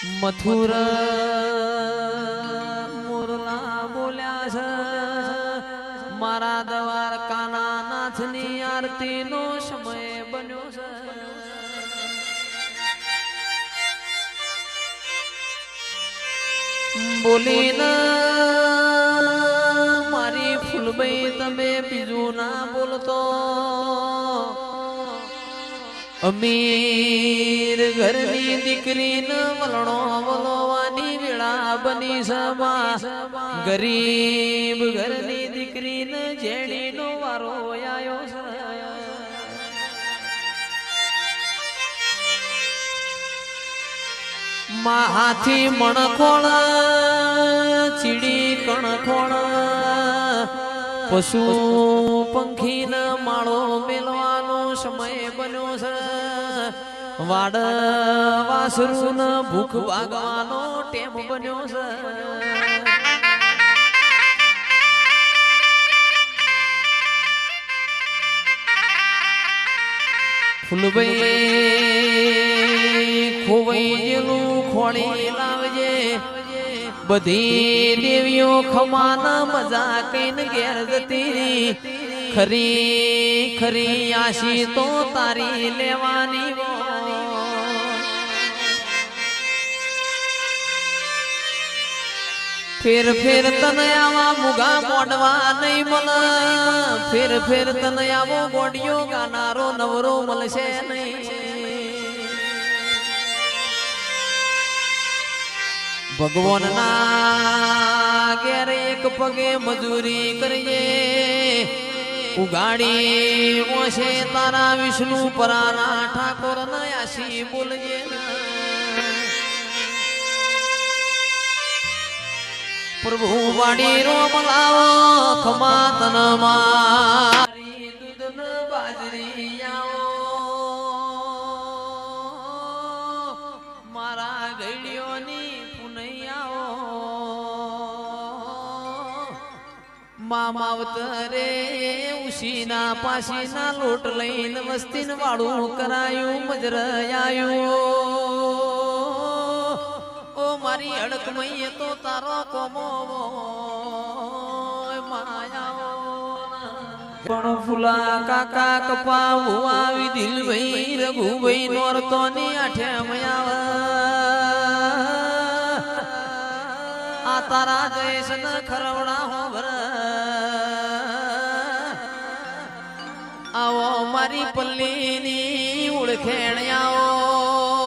મથુર મોરલા બોલ્યા છે મારા દ્વારકાના નાથની આરતીનો સમય બન્યો છે. બોલીને મારી ફૂલબાઈ તમે બીજું ના બોલતો. અમીર ઘરની દીકરીને વલણો વલોવાની વેળા બની સભા. ગરીબ ઘરની દીકરીને જેડીનો વારો આયો છે. હાથી મણખોળ ચીડી કણખોળ પશુ પંખીને માળો મેલવાનો સમય બન્યો છે. વાડ વાસરું ભૂખ વાગવાનો ટેમ બન્યો છે. ફૂલભાઈ ખોવાઈ જેલું ખોળી લાવજે. બધી દેવીઓ ખમાના મજા કઈને ઘેર જતી. ખરી ખરી આશી તો તારી લેવાની. ફેર ફેર તને આવા મુગા મોડવા નહીં મળે. ફેર ફેર તને આવો ગોડિયો ગાનારો નવરો મળશે નહીં. ભગવાન ના ઘેર એક પગે મજૂરી કરીએ. ઉગાડી ઓશે તારા વિષ્ણુ પરાના ઠાકોર ના આશી બોલજે. પ્રભુ વાડી રોમ લાવો ખમા તન મારી દૂધ ન બાજરી આવો. મારા ગળીઓની પુનૈયાઓ મામાવતરે ઉશીના પાસીના લોટ લઈને વસ્તીન વાળું કરાયું મજરાયું. મારી અડક મૈયે તો તારો કોમો પણ ફૂલા કાકા કપા આવી દિલભાઈ રઘુભાઈ નોરતો ની આઠે આ તારા જયસ ન ખરવડા હોભર. આવો મારી પલ્લીની ઓળખેણ